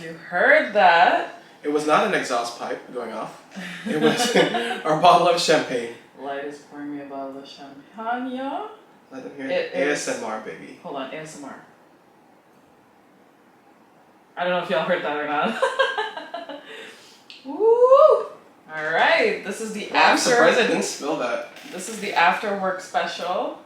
you heard that. It was not an exhaust pipe going off. It was our bottle of champagne. Light is pouring me a bottle of champagne. Let them hear it. ASMR, baby. Hold on, ASMR. I don't know if y'all heard that or not. Woo! Alright, this is the I'm surprised I didn't spill that. This is the after work special.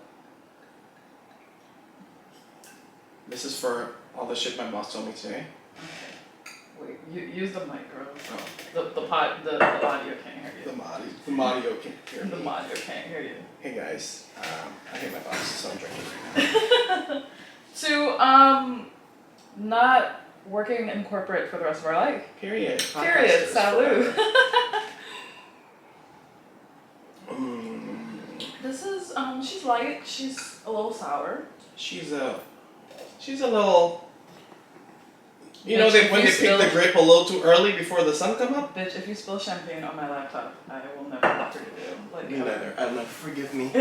This is for all the shit my boss told me today. Okay. Wait, use the micro. Oh. The audio can't hear you. The audio can't hear me. The audio can't hear you. Hey guys, I hate my boss, so I'm drinking right now. To not working in corporate for the rest of our life. Period. Salut. This is she's light. She's a little sour. She's a little. You know, Bitch, when they pick the grape a little too early before the sun come up. Bitch, if you spill champagne on my laptop, I will never forgive you. Like, me neither. I'll never forgive me.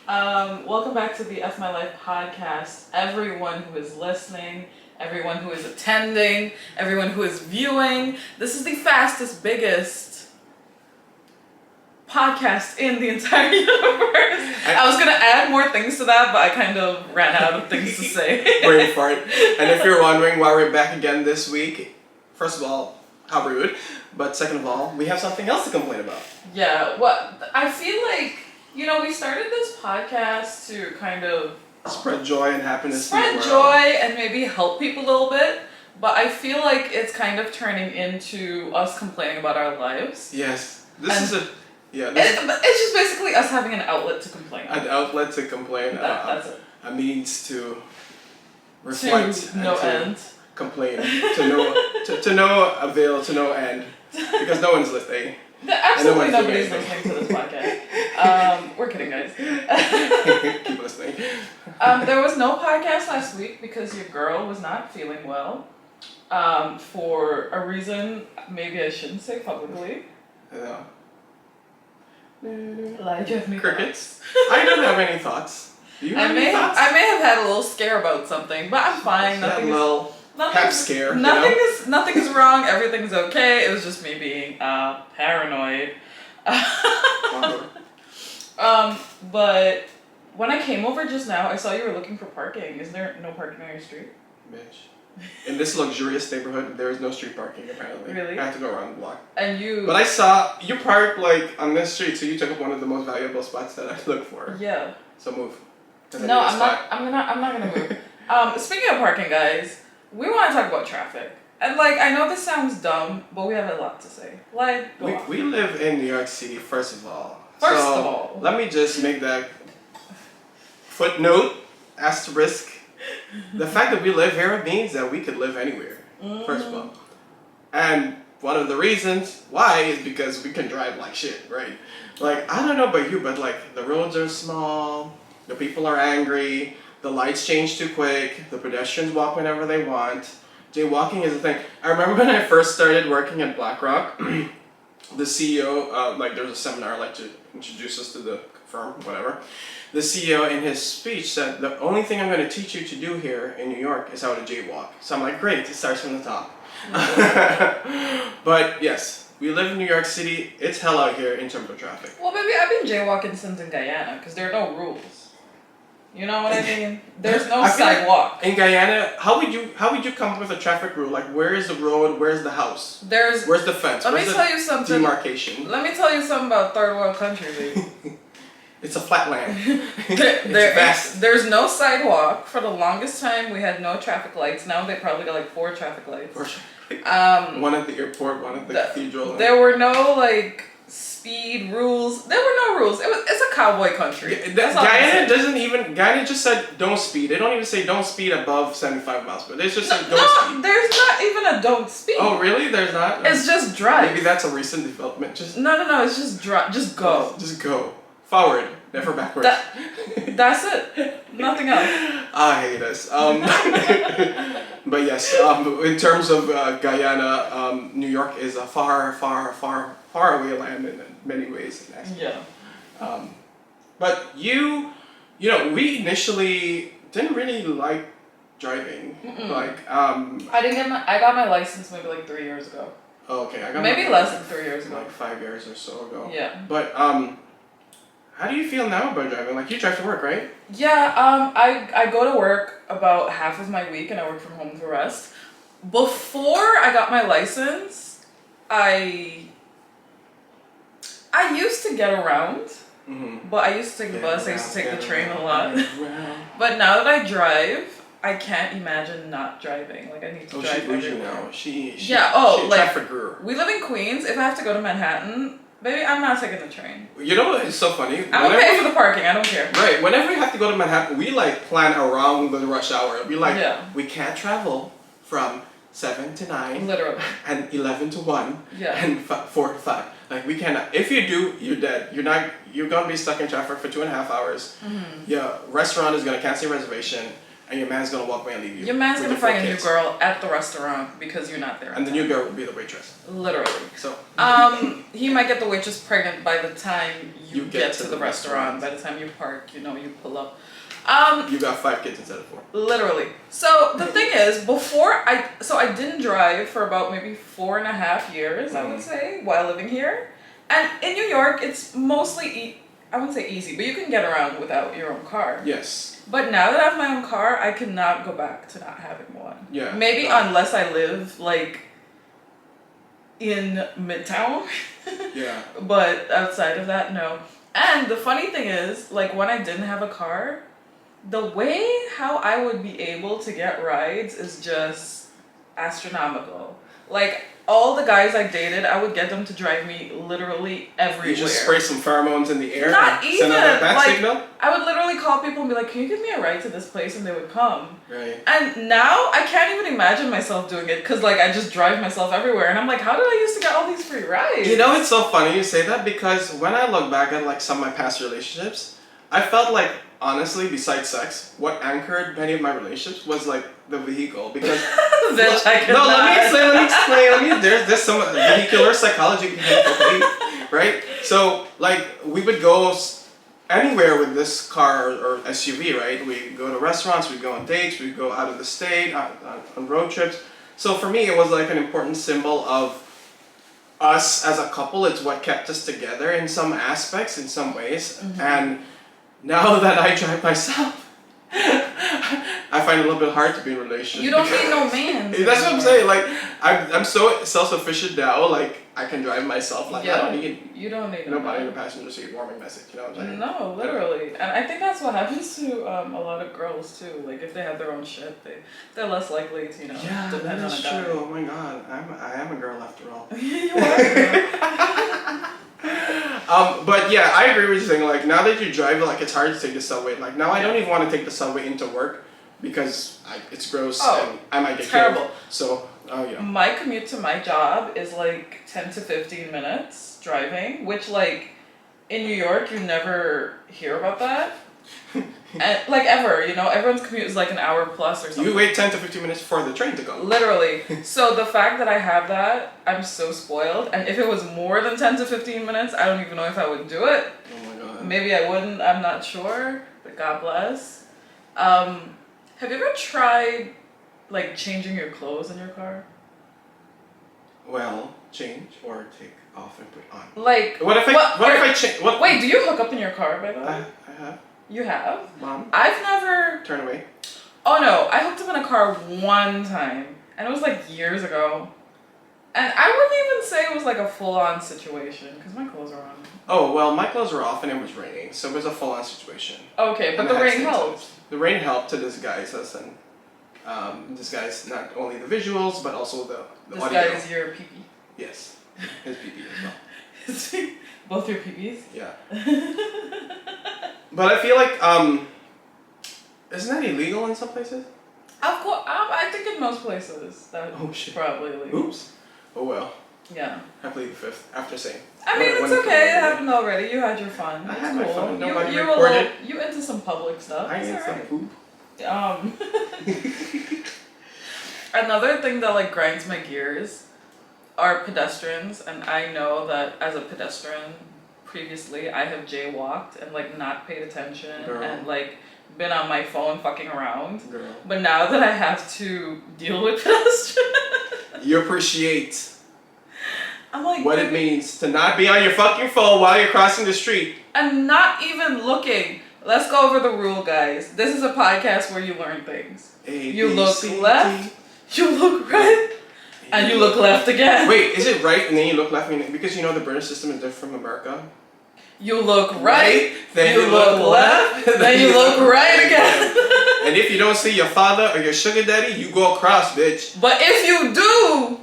Welcome back to the F My Life podcast. Everyone who is listening, everyone who is attending, everyone who is viewing. This is the fastest, biggest podcast in the entire universe. I was gonna add more things to that, but I kind of ran out of things to say. Brain fart. And if you're wondering why we're back again this week, first of all, how rude. But second of all, we have something else to complain about. Yeah, what I feel like, you know, we started this podcast to kind of spread joy and happiness. in the world. Joy and maybe help people a little bit. But I feel like it's kind of turning into us complaining about our lives. Yes. It's just basically us having an outlet to complain. An outlet to complain. That's it. A means to reflect. To no end. Complain. to no avail, to no end. Because no one's listening. Absolutely nobody's listening to this podcast. We're kidding, guys. Keep listening. There was no podcast last week because your girl was not feeling well. For a reason maybe I shouldn't say publicly. Yeah. Like, you have any crickets? I don't have any thoughts. Do you have any thoughts? I may have had a little scare about something, but I'm fine. Pep scare. Nothing is wrong. Everything's okay. It was just me being paranoid. But when I came over just now, I saw you were looking for parking. Is there no parking on your street? Bitch. In this luxurious neighborhood, there is no street parking apparently. Really? I have to go around the block. But I saw you parked like on this street, so you took up one of the most valuable spots that I look for. Yeah. So move. No, I'm not gonna move. Speaking of parking, guys, we want to talk about traffic. And like, I know this sounds dumb, but we have a lot to say. Like, we live in New York City, first of all. First of all. Let me just make that footnote, asterisk. The fact that we live here means that we could live anywhere, first of all. And one of the reasons why is because we can drive like shit, right? Like, I don't know about you, but like, the roads are small, the people are angry, the lights change too quick, the pedestrians walk whenever they want. Jaywalking is a thing. I remember when I first started working at BlackRock, the CEO, there was a seminar like to introduce us to the firm, whatever. The CEO in his speech said, the only thing I'm going to teach you to do here in New York is how to jaywalk. So I'm like, great, it starts from the top. But yes, we live in New York City. It's hell out here in terms of traffic. Well, baby, I've been jaywalking since in Guyana because there are no rules. You know what I mean? There's no sidewalk. Like in Guyana, how would you come up with a traffic rule? Like, where is the road? Where's the house? Where's the fence? Let me tell you something. Demarcation. Let me tell you something about third world country, baby. It's a flat land. It's vast. There's no sidewalk. For the longest time, we had no traffic lights. Now they probably got like 4 traffic lights. One at the airport, one at the cathedral. There were no like speed rules. There were no rules. It's a cowboy country. Guyana just said don't speed. They don't even say don't speed above 75 miles per hour. They just said don't speed. There's not even a don't speed. Oh really? There's not? It's just drive. Maybe that's a recent development. No, it's just drive. Just go. Just go. Forward, never backwards. That's it. Nothing else. I hate us. But yes, in terms of Guyana, New York is a far away land in many ways. Yeah. But we initially didn't really like driving. Mm-mm. Like, I got my license maybe like 3 years ago. oh, okay, I got Maybe my less than 3 years ago. like 5 years or so ago. Yeah. But how do you feel now about driving? Like, you drive to work, right? Yeah, I go to work about half of my week and I work from home the rest. Before I got my license, I used to get around, but I used to take the bus, I used to take the train a lot. But now that I drive, I can't imagine not driving. Like, I need to drive everywhere. Now. She like, traffic guru. we live in Queens. If I have to go to Manhattan, baby, I'm not taking the train. You know what is so funny? I'm gonna pay for the parking, I don't care. Right, whenever we have to go to Manhattan, we like plan around the rush hour. We like, we can't travel from 7 to 9. Literally. And 11 to 1. Yeah. And 4 to 5. Like, we cannot. If you do, you're dead. You're gonna be stuck in traffic for 2.5 hours. Your restaurant is gonna cancel your reservation, and your man's gonna walk away and leave you. Your man's gonna find a new girl at the restaurant because you're not there. And the new girl will be the waitress. Literally. So. He might get the waitress pregnant by the time you get to the restaurant. By the time you park, you pull up. You got 5 kids instead of 4. Literally. So the thing is, I didn't drive for about maybe 4.5 years, I would say, while living here. And in New York, it's mostly, I wouldn't say easy, but you can get around without your own car. Yes. But now that I have my own car, I cannot go back to not having one. Yeah. Maybe unless I live, like, in Midtown. Yeah. But outside of that, no. And the funny thing is, like, when I didn't have a car, the way how I would be able to get rides is just astronomical. Like, all the guys I dated, I would get them to drive me literally everywhere. You just spray some pheromones in the air? Not and even. Send out that like, signal? I would literally call people and be like, can you give me a ride to this place? And they would come. Right. And now I can't even imagine myself doing it because, like, I just drive myself everywhere. And I'm like, how did I used to get all these free rides? You know, it's so funny you say that because when I look back at, like, some of my past relationships, I felt like, honestly, besides sex, what anchored many of my relationships was, like, the vehicle. Because Bitch, I no, let me explain. There's some vehicular psychology behind it, right? So, like, we would go anywhere with this car or SUV, right? We go to restaurants, we go on dates, we go out of the state, on road trips. So for me, it was like an important symbol of us as a couple. It's what kept us together in some aspects, in some ways. And now that I drive myself, I find it a little bit hard to be in a relationship. You don't need no man. That's what I'm saying. Like, I'm so self-sufficient now. Like, I can drive myself. Like, I don't need nobody in the passenger seat warming message. You know what I'm saying? No, literally. And I think that's what happens to a lot of girls too. Like, if they have their own shit, they're less likely to depend on a guy. That's true. Oh my god, I am a girl after all. You are. But yeah, I agree with you saying, like, now that you drive, like, it's hard to take the subway. Like, now I don't even want to take the subway into work because it's gross and I might get terrible. killed. So, yeah. My commute to my job is like 10 to 15 minutes driving, which, like, in New York, you never hear about that. And, like, ever, everyone's commute is like an hour plus or something. You wait 10 to 15 minutes for the train to go. Literally. So the fact that I have that, I'm so spoiled. And if it was more than 10 to 15 minutes, I don't even know if I would do it. Oh my god. Maybe I wouldn't, I'm not sure, but God bless. Have you ever tried, like, changing your clothes in your car? Well, change or take off and put on. Like, what if I change? Wait, do you hook up in your car, by the way? I have. You have? Mom? I've never... Turn away. Oh no, I hooked up in a car one time, and it was like years ago. And I wouldn't even say it was like a full-on situation, because my clothes are on. Oh, well, my clothes were off and it was raining, so it was a full-on situation. Okay, but the rain helped. The rain helped to disguise us and disguise not only the visuals, but also the audio. Disguise your pee-pee. Yes, his pee-pee as well. Both your pee-pees? Yeah. But I feel like, isn't that illegal in some places? Of course, I think in most places that's probably illegal. Oops. Oh well. Yeah. I plead the fifth after saying. I mean, it's okay. It happened already. You had your fun. I It's had cool. my fun. Nobody you recorded. You into some public stuff. I It's ate some alright. poop. Another thing that, like, grinds my gears are pedestrians, and I know that as a pedestrian previously I have jaywalked and, like, not paid attention. Girl. And, like, been on my phone fucking around. Girl. But now that I have to deal with pedestrians, You appreciate I'm like, what it means to not be on your fucking phone while you're crossing the street. I'm not even looking. Let's go over the rule, guys. This is a podcast where you learn things. You look left, you look right, and you look left again. Wait, is it right and then you look left? Because you know the British system is different from America. You look right, then you look left, then you look right again. And if you don't see your father or your sugar daddy, you go across, bitch. But if you do,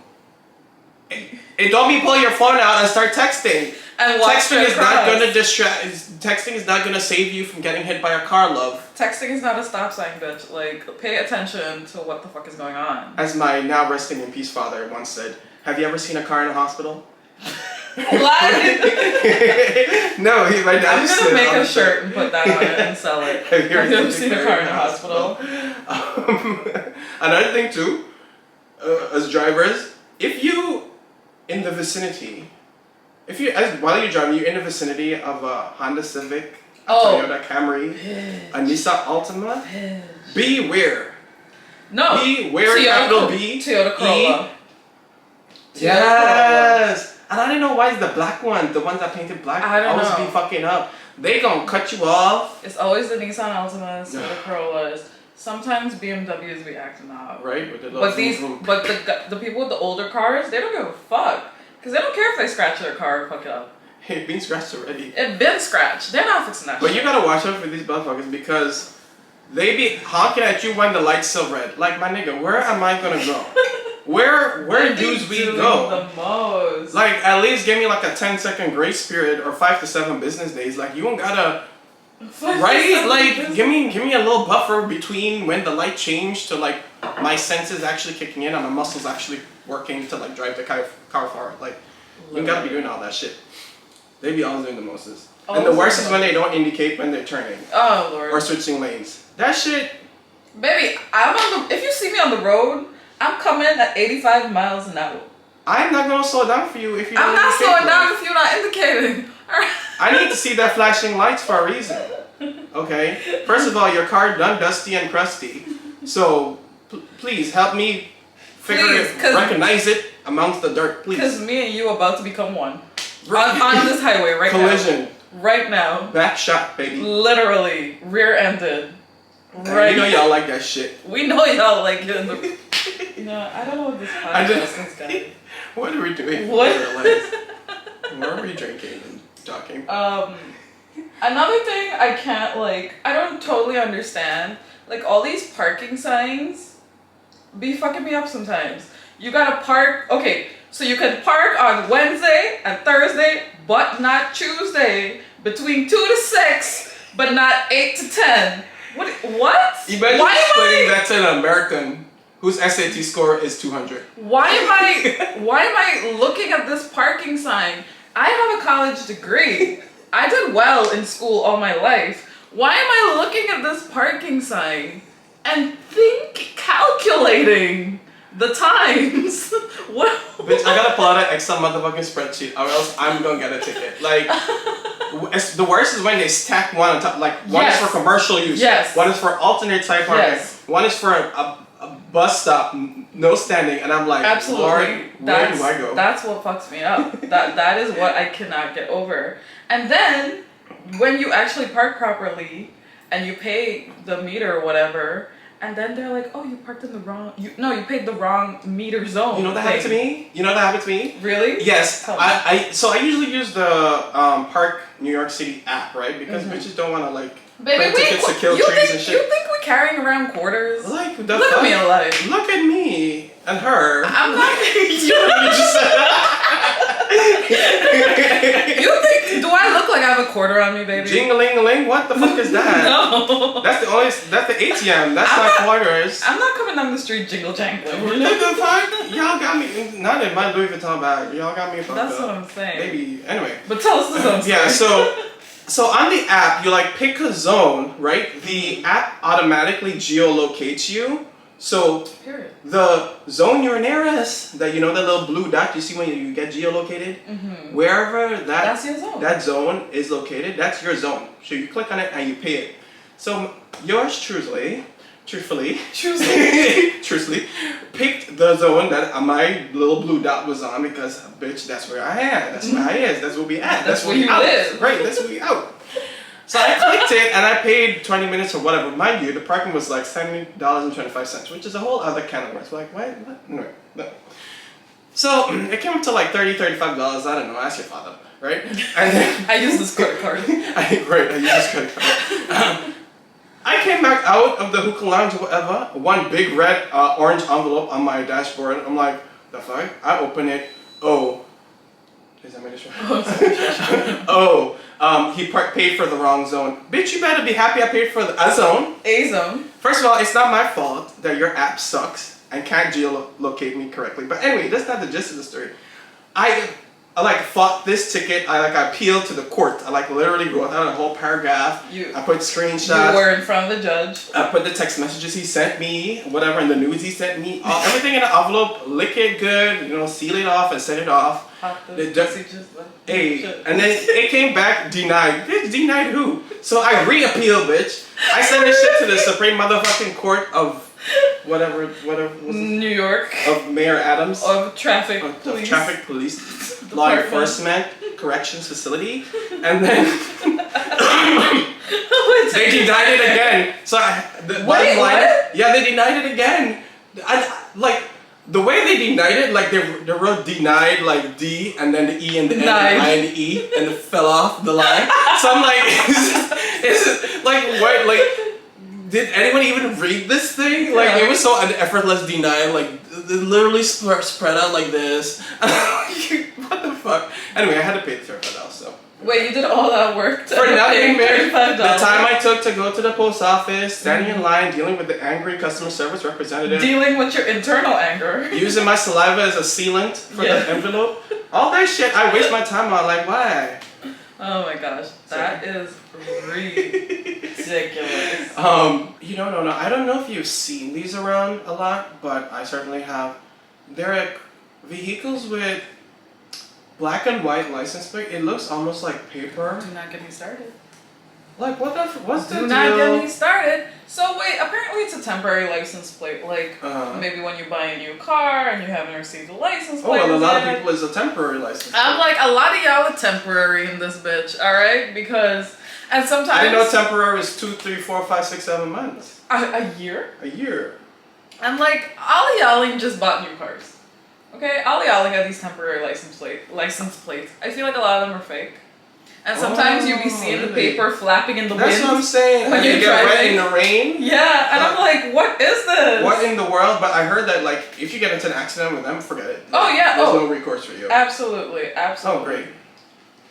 And don't be pull your phone out and start texting. and watch Texting is across. not gonna distract. Texting is not gonna save you from getting hit by a car, love. Texting is not a stop sign, bitch. Like, pay attention to what the fuck is going on. As my now resting in peace father once said, "Have you ever seen a car in a hospital?" Lying. No, my dad I'm just gonna said make on a the shirt and put that on it and sell it. Have you ever seen a car in a hospital? Another thing too, as drivers, if you in the vicinity, while you're driving, you're in the vicinity of a Honda Civic, a Toyota Camry, a Nissan Altima, beware. No. Beware, capital B. Toyota Corolla. Yes. And I don't know why it's the black one, the ones that painted black, I don't always know. be fucking up. They gonna cut you off. It's always the Nissan Altimas, the Corollas. Sometimes BMWs be acting out. Right, with the little But the people with the older cars, they don't give a fuck. Because they don't care if they scratch their car or fuck it up. Hey, being scratched already. It been scratched. They're not fixing that But shit. you gotta watch out for these motherfuckers because they be honking at you when the light's still red. Like, my nigga, where am I gonna go? Where They be do we doing go? the most. Like, at least give me like a 10-second grace period or 5 to 7 business days. Like, you don't gotta, right? Like, give me a little buffer between when the light changed to like my senses actually kicking in and my muscles actually working to like drive the car forward. Like, you gotta be doing all that shit. They be always doing the mostest. And the worst is when they don't indicate when they're turning. Oh Lord. Or switching lanes. That shit. Baby, if you see me on the road, I'm coming at 85 miles an hour. I'm not gonna slow down for you if you I'm don't not indicate slowing that. down if you're not indicating. Alright. I need to see that flashing lights for a reason. Okay? First of all, your car done dusty and crusty. So please help me recognize it amongst the dirt, please. Because me and you are about to become one. On this highway right Collision. now. Right now. Back shot, baby. Literally. Rear-ended. Right. You know y'all like that shit. We know y'all like it in the... No, I don't know what this podcast is, guys. What are we doing? What? What are we drinking and talking? Another thing I can't, like, I don't totally understand, like, all these parking signs be fucking me up sometimes. You gotta park, okay, so you can park on Wednesday and Thursday, but not Tuesday, between 2 to 6, but not 8 to 10. What? Imagine explaining that to an American whose SAT score is 200. Why am I looking at this parking sign? I have a college degree. I did well in school all my life. Why am I looking at this parking sign and calculating the times? What? Bitch, I gotta pull out an Excel motherfucking spreadsheet or else I'm gonna get a ticket. Like, the worst is when they stack one on top. Like, one is for commercial use. Yes. One is for alternate type parking. Yes. One is for a bus stop, no standing. And I'm like, Absolutely. Lord, where do I go? That's what fucks me up. That is what I cannot get over. And then, when you actually park properly and you pay the meter or whatever, and then they're like, oh, you parked in the wrong... You paid the wrong meter zone. You know that happened to me? Really? Yes. Tell me. So I usually use the Park New York City app, right? Because bitches don't want to like Baby, print tickets to kill trees and shit. You think we're carrying around quarters? Like, Look at me alive. Look at me and her. I'm not... You just said You think... Do I look like I have a quarter on me, baby? Jing-a-ling-a-ling? What the fuck is that? No. That's the ATM. That's not quarters. I'm not coming down the street jingle jangling. What the fuck? Y'all got me. Not in my Louis Vuitton bag. Y'all got me fucked up. That's what I'm saying. Maybe. Anyway. But tell us the zone. Yeah, so on the app, you like pick a zone, right? The app automatically geolocates you. So Period. the zone you're nearest, that that little blue dot you see when you get geolocated, wherever That's your zone. that zone is located, that's your zone. So you click on it and you pay it. So yours truthfully, Truthfully. truthfully, picked the zone that my little blue dot was on because, bitch, that's where I am. That's where I is. That's where we at. That's where you out. live. Right, that's where we out. So I clicked it and I paid 20 minutes or whatever. Mind you, the parking was like $70.25, which is a whole other can of worms. Like, what? No. So it came up to like $30, $35. I don't know. Ask your father, right? And then I use this credit card. I use this credit card. I came back out of the hookah lounge or whatever, one big red orange envelope on my dashboard. I'm like, the fuck? I open it. Oh. Is that my dishwasher? He paid for the wrong zone. Bitch, you better be happy I paid for a zone. A zone. First of all, it's not my fault that your app sucks and can't geolocate me correctly. But anyway, that's not the gist of the story. I fought this ticket. I appealed to the court. I literally wrote out a whole paragraph. I put screenshots. You were in front of the judge. I put the text messages he sent me, whatever, and the news he sent me. Everything in the envelope, lick it good, seal it off and send it off. And then it came back denied. Bitch, denied who? So I re-appealed, bitch. I sent this shit to the Supreme motherfucking Court of whatever was it? New York. Of Mayor Adams. Of traffic police. Of traffic police. Law enforcement. Corrections facility. And then they denied it again. So what? Yeah, they denied it again. The way they denied it, they wrote denied like D and then the E and the N and the I and the E and it fell off the line. So I'm like, is what? Did anyone even read this thing? It was so an effortless denial. It literally spread out like this. What the fuck? Anyway, I had to pay $35. So. Wait, you did all that work to for nothing, man. $35? The time I took to go to the post office, standing in line, dealing with the angry customer service representative, dealing with your internal anger, using my saliva as a sealant for the envelope, all that shit I waste my time on. Why? Oh my gosh, that is ridiculous. No. I don't know if you've seen these around a lot, but I certainly have. They're vehicles with black and white license plate. It looks almost like paper. Do not get me started. What's the deal? Do not get me started. So wait, apparently it's a temporary license plate. Maybe when you buy a new car and you haven't received a license plate. Oh, well, a lot of people is a temporary license plate. I'm like, a lot of y'all are temporary in this bitch, alright? And sometimes I didn't know temporary is 2, 3, 4, 5, 6, 7 months. A year? A year. And Ollie Ollie just bought new cars. Okay, Ollie Ollie got these temporary license plates. I feel like a lot of them are fake. And sometimes you'll be seeing the paper flapping in the wind. That's what I'm saying. When you get wet in the rain. Yeah, and I'm like, what is this? What in the world? But I heard that if you get into an accident with them, forget it. Oh yeah. There's no recourse for you. Absolutely. Oh great.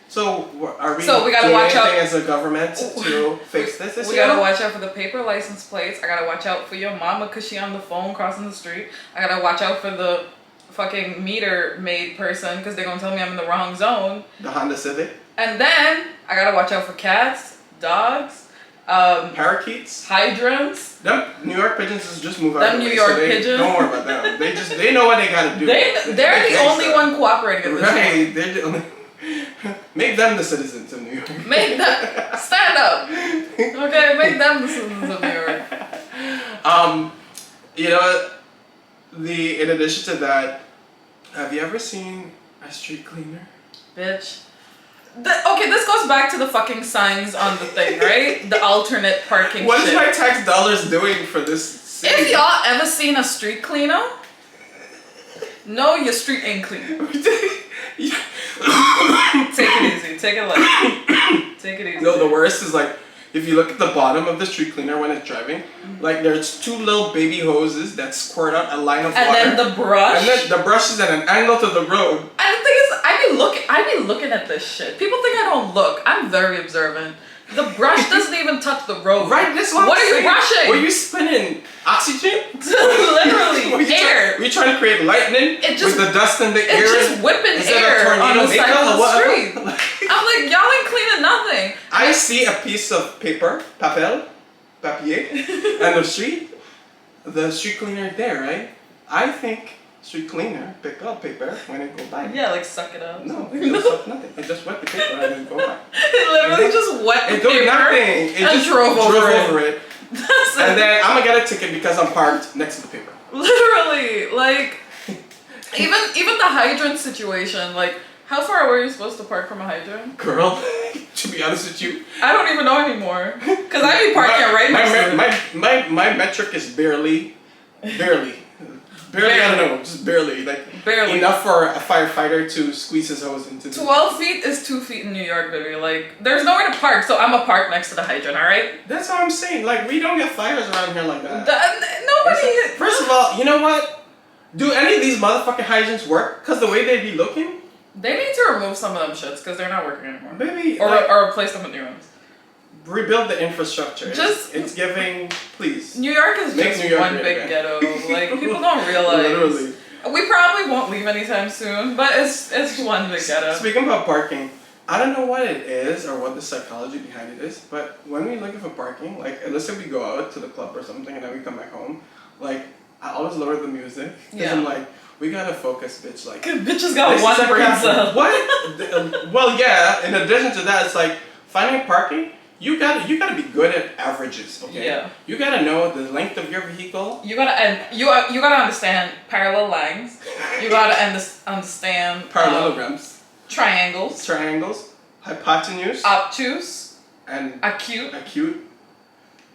So are we gotta doing watch anything out as a government to fix this? We gotta watch out for the paper license plates. I gotta watch out for your mama because she on the phone crossing the street. I gotta watch out for the fucking meter maid person because they're gonna tell me I'm in the wrong zone. The Honda Civic. And then I gotta watch out for cats, dogs, parakeets, hydrants. Them New York pigeons just move out. Them New York pigeons. Don't worry about them. They know what they gotta do. They're the only one cooperating at this point. Right. They're the only. Make them the citizens of New York. Make them stand up. Okay, make them the citizens of New York. In addition to that, have you ever seen a street cleaner? Bitch. Okay, this goes back to the fucking signs on the thing, right? The alternate parking What shit. is my tax dollars doing for this city? If y'all ever seen a street cleaner, no, your street ain't clean. Take it easy. Take it light. Take it easy. No, the worst is if you look at the bottom of the street cleaner when it's driving, there's 2 little baby hoses that squirt out a line of water. And then the brush. And then the brush is at an angle to the road. And the thing is, I be looking at this shit. People think I don't look. I'm very observant. The brush doesn't even touch the road. Right, this one. What are you brushing? Were you spinning oxygen? Literally, air. Were you trying to create lightning with the dust in the air? It's just whipping air on the side of the street. I'm like, y'all ain't cleaning nothing. I see a piece of paper, papier, and the street cleaner there, right? I think street cleaner pick up paper when it go by. Yeah, like suck it up. No, it don't suck nothing. It just wet the paper and then go by. It literally just wet the It do paper nothing. It and just drove over it. That's And it. then I'm gonna get a ticket because I'm parked next to the paper. Literally, like, even the hydrant situation, like, how far away are you supposed to park from a hydrant? Girl, to be honest with you, I don't even know anymore. Because I be parking right next to it. my metric is barely, I don't know, just barely, like, Barely. enough for a firefighter to squeeze his hose into the... 12 feet is 2 feet in New York, baby. Like, there's nowhere to park, so I'm a park next to the hydrant, alright? That's what I'm saying, like, we don't get fires around here like that. Nobody... First of all, you know what? Do any of these motherfucking hydrants work? Because the way they be looking? They need to remove some of them shits, because they're not working anymore. Maybe... Or replace them with new ones. Rebuild the infrastructure. Just... It's giving... Please. New York is Make just New York one great big again. ghetto. Like, people don't realize. Literally. We probably won't leave anytime soon, but it's one big ghetto. Speaking about parking, I don't know what it is or what the psychology behind it is, but when we're looking for parking, like, let's say we go out to the club or something and then we come back home, like, I always lower the music. Because I'm like, we gotta focus, bitch. Like, bitches got this one is brain cell. What? Well, yeah. In addition to that, it's like finding parking. You gotta be good at averages, okay? Yeah. You gotta know the length of your vehicle. You gotta understand parallel lines. You gotta understand Parallelograms. triangles, Hypotenuse. obtuse, And acute.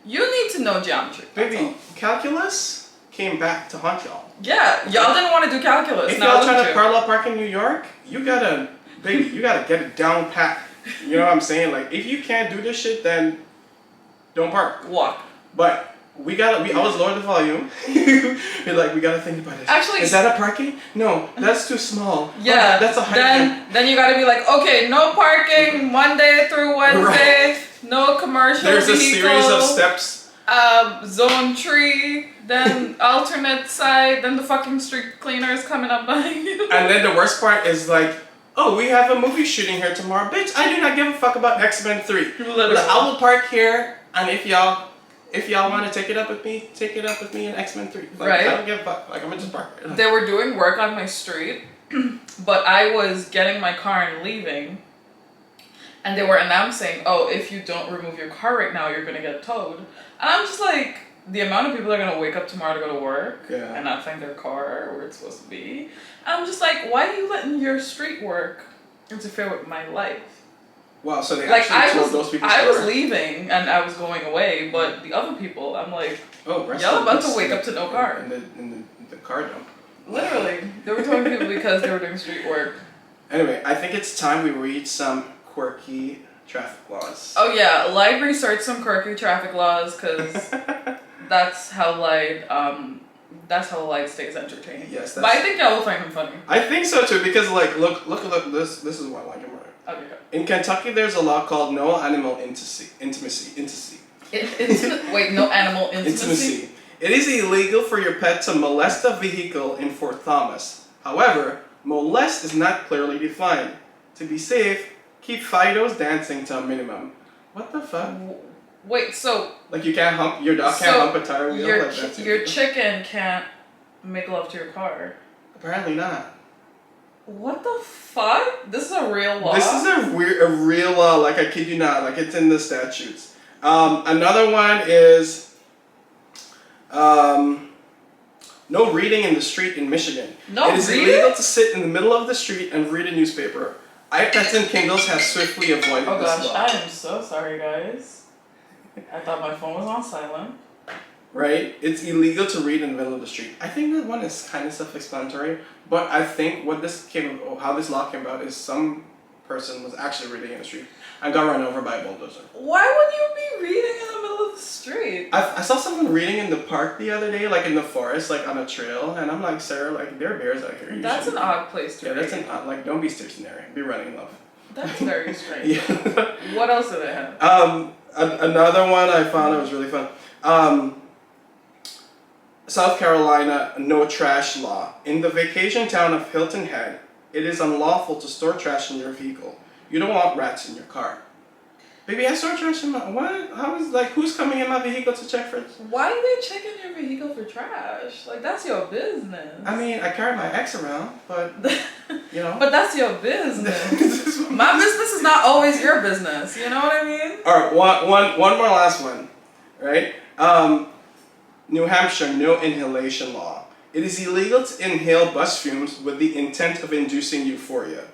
You need to know geometry. Baby, calculus came back to haunt y'all. Yeah, y'all didn't want to do calculus. If now y'all trying look to at parallel park in New York, you gotta get it down pat. You know what I'm saying? Like, if you can't do this shit, then don't park. walk. But we always lower the volume. You're like, we gotta think about it. Actually, is that a parking? No, that's too small. Yeah, Oh, that's a hydrant. then you gotta be like, okay, no parking Monday through Wednesday, no commercial There's a vehicle, series of steps. zone 3, then alternate side, then the fucking street cleaner is coming up behind you. And then the worst part is like, oh, we have a movie shooting here tomorrow. Bitch, I do not give a fuck about X-Men 3. Literally. I will park here, and if y'all want to take it up with me in X-Men 3. Like, Right. I don't give a fuck. Like, I'm gonna just park here. They were doing work on my street, but I was getting my car and leaving, and they were announcing, oh, if you don't remove your car right now, you're gonna get towed. And I'm just like, the amount of people that are gonna wake up tomorrow to go to work and not find their car where it's supposed to be. I'm just like, why are you letting your street work interfere with my life? Wow, so they Like, actually told those people. I was leaving and I was going away, but the other people, I'm like, oh, y'all about to wake up to no car. In the car dump. Literally, they were towing people because they were doing street work. Anyway, I think it's time we read some quirky traffic laws. Oh yeah, Light researched some quirky traffic laws because that's how Light stays entertaining. Yes, but I think y'all will find them funny. I think so too, because like look this is why I like him. Okay. In Kentucky, there's a law called no animal intimacy. Wait, no animal intimacy? It is illegal for your pet to molest a vehicle in Fort Thomas. However, molest is not clearly defined. To be safe, keep Fido's dancing to a minimum. What the fuck? Wait, so like your dog can't hump a tire wheel? Your chicken can't make love to your car. Apparently not. What the fuck? This is a real law? This is a real law, like I kid you not, like it's in the statutes. Another one is no reading in the street in Michigan. It is illegal to sit in the middle of the street and read a newspaper. iPads and Kindles have swiftly avoided this law. I am so sorry, guys. I thought my phone was on silent. Right? It's illegal to read in the middle of the street. I think that one is kind of self-explanatory, but I think how this law came about is some person was actually reading in the street and got run over by a bulldozer. Why would you be reading in the middle of the street? I saw someone reading in the park the other day, like in the forest, like on a trail, and I'm like, sir, like there are bears out here. That's an odd place to read. That's an odd, like don't be stationary, be running love. That's very strange. Yeah. What else did they have? Another one I found that was really fun. South Carolina no trash law. In the vacation town of Hilton Head, it is unlawful to store trash in your vehicle. You don't want rats in your car. Baby, I saw trash in my what? How is like who's coming in my vehicle to check for it? Why are they checking your vehicle for trash? Like that's your business. I mean, I carry my ex around, but you know. But that's your business. My business is not always your business. You know what I mean? All right, one more last one, right? New Hampshire no inhalation law. It is illegal to inhale bus fumes with the intent of inducing euphoria.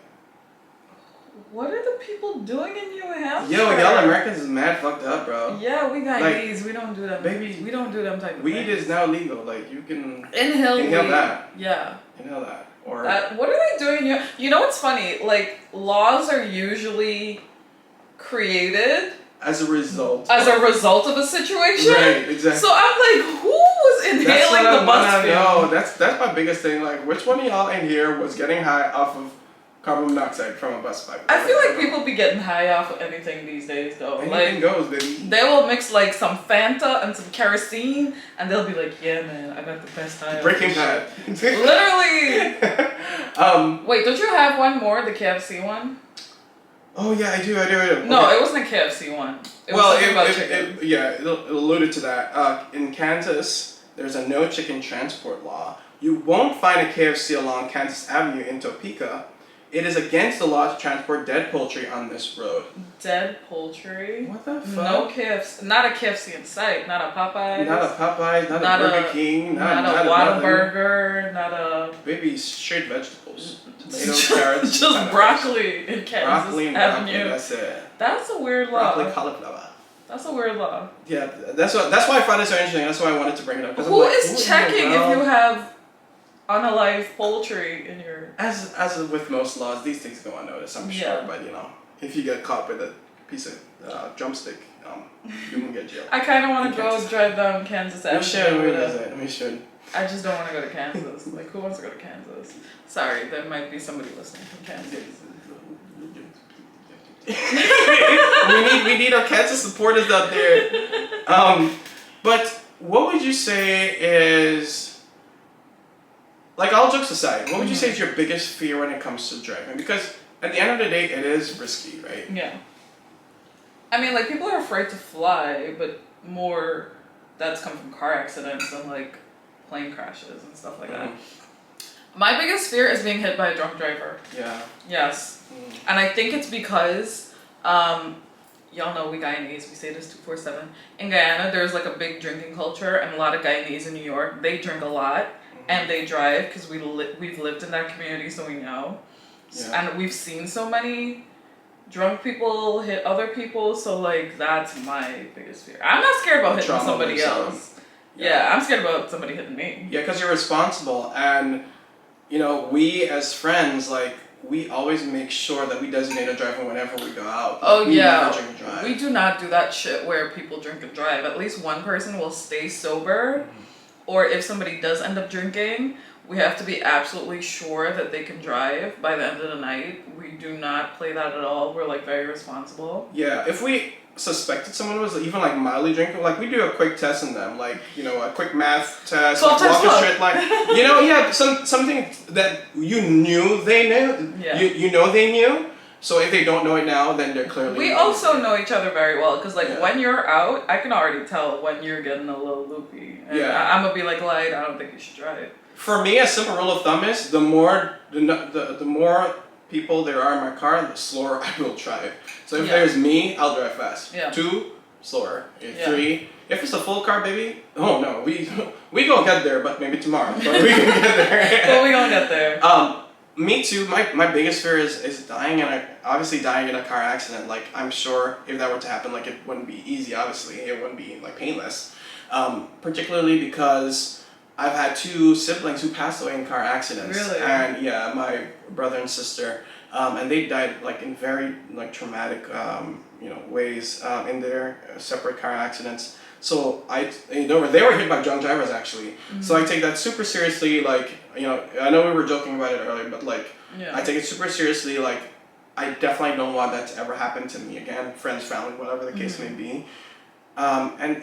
What are the people doing in New Hampshire? Yo, y'all Americans is mad fucked up, bro. Yeah, we got Like, these. We don't do them. baby, we don't do them type of Weed things. is now legal. Like you can Inhale weed. that. Yeah. Inhale that. Or What are they doing here? You know what's funny? Like laws are usually created as a result. of a situation. Right, exactly. So I'm like, who was inhaling the bus fume? No, that's my biggest thing. Like, which one of y'all in here was getting high off of carbon monoxide from a bus pipe? I feel like people be getting high off of anything these days, though. Anything Like goes, baby. they will mix like some Fanta and some kerosene, and they'll be like, "Yeah, man, I got the best high." Breaking Bad. Literally. Wait, don't you have one more? The KFC one? Oh yeah, I do. No, Okay. it wasn't a KFC one. It Well, was something about chicken. it alluded to that. In Kansas, there's a no chicken transport law. You won't find a KFC along Kansas Avenue in Topeka. It is against the law to transport dead poultry on this road. Dead poultry? What the fuck? No KFC, not a KFC in sight, not a Popeyes. Not a Popeyes, not a Burger King, not a Whataburger, not a... Baby, straight vegetables. Tomatoes, carrots. Just broccoli in Kansas Broccoli and Avenue. broccoli, that's it. That's a weird law. Broccoli, cauliflower. That's a weird law. Yeah, that's why I find it so interesting. That's why I wanted to bring it up. Who is checking if you have unalive poultry in your... As with most laws, these things go unnoticed, I'm sure. But you know, if you get caught with a piece of drumstick, you can get jailed. I kind of want to go drive down Kansas Avenue. We should. I just don't want to go to Kansas. Like, who wants to go to Kansas? Sorry, there might be somebody listening from Kansas. we need our Kansas supporters out there. But what would you say is, like, all jokes aside, what would you say is your biggest fear when it comes to driving? Because at the end of the day, it is risky, right? Yeah. I mean, like, people are afraid to fly, but more that's come from car accidents than, like, plane crashes and stuff like that. My biggest fear is being hit by a drunk driver. Yeah. Yes. And I think it's because, y'all know we Guyanese, we say this 247. In Guyana, there's like a big drinking culture, and a lot of Guyanese in New York, they drink a lot, and they drive because we've lived in that community, so we know. Yeah. And we've seen so many drunk people hit other people, so like that's my biggest fear. I'm not scared about hitting somebody else. Yeah, I'm scared about somebody hitting me. Yeah, because you're responsible, and you know, we as friends, like, we always make sure that we designate a driver whenever we go out. Oh, we yeah. never drink and drive. We do not do that shit where people drink and drive. At least one person will stay sober, or if somebody does end up drinking, we have to be absolutely sure that they can drive by the end of the night. We do not play that at all. We're like very responsible. Yeah, if we suspected someone was even like mildly drinking, like we do a quick test on them, like, you know, a quick math test, like walk a straight line, you know, yeah, something that you knew they knew, you know they knew. So if they don't know it now, then they're clearly. We also know each other very well, because like when you're out, I can already tell when you're getting a little loopy. And I'm gonna be like, Light, I don't think you should drive. For me, a simple rule of thumb is the more people there are in my car, the slower I will drive. So if there's me, I'll drive fast. 2, slower. 3, if it's a full car, baby, oh no, we gonna get there, but maybe tomorrow. But we gonna get there. But we gonna get there. Me too. My biggest fear is dying in a car accident. Like, I'm sure if that were to happen, like, it wouldn't be easy. Obviously, it wouldn't be like painless. Particularly because I've had 2 siblings who passed away in car accidents. Really? And yeah, my brother and sister, and they died like in very like traumatic ways in their separate car accidents. So they were hit by drunk drivers actually. So I take that super seriously. Like, you know, I know we were joking about it earlier, but like I take it super seriously. Like, I definitely don't want that to ever happen to me again. Friends, family, whatever the case may be. And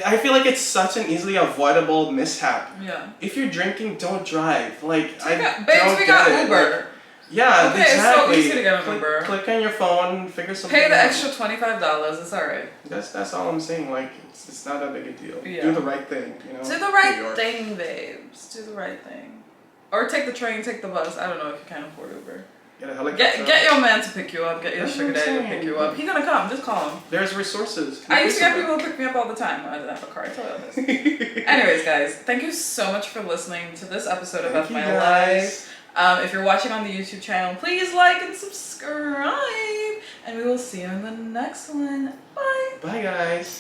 I feel like it's such an easily avoidable mishap. Yeah. If you're drinking, don't drive. Like, we got Uber. Yeah, Okay, exactly. it's so easy to get a number. Click on your phone, figure something Pay the out. extra $25. It's alright. That's all I'm saying. Like it's not that big a deal. Yeah. Do the right thing. You know. Do the right thing, babes. Do the right thing. Or take the train, take the bus. I don't know if you can afford Uber. Get a helicopter. Get your man to pick you up. Get your That's sugar what I'm daddy to saying. pick you up. He's gonna come. Just call him. There's resources. I used to get people to pick me up all the time. I didn't have a car. I tell you this. Anyways, guys, thank you so much for listening to this episode of F My Life. If you're watching on the YouTube channel, please like and subscribe. And we will see you in the next one. Bye. Bye, guys.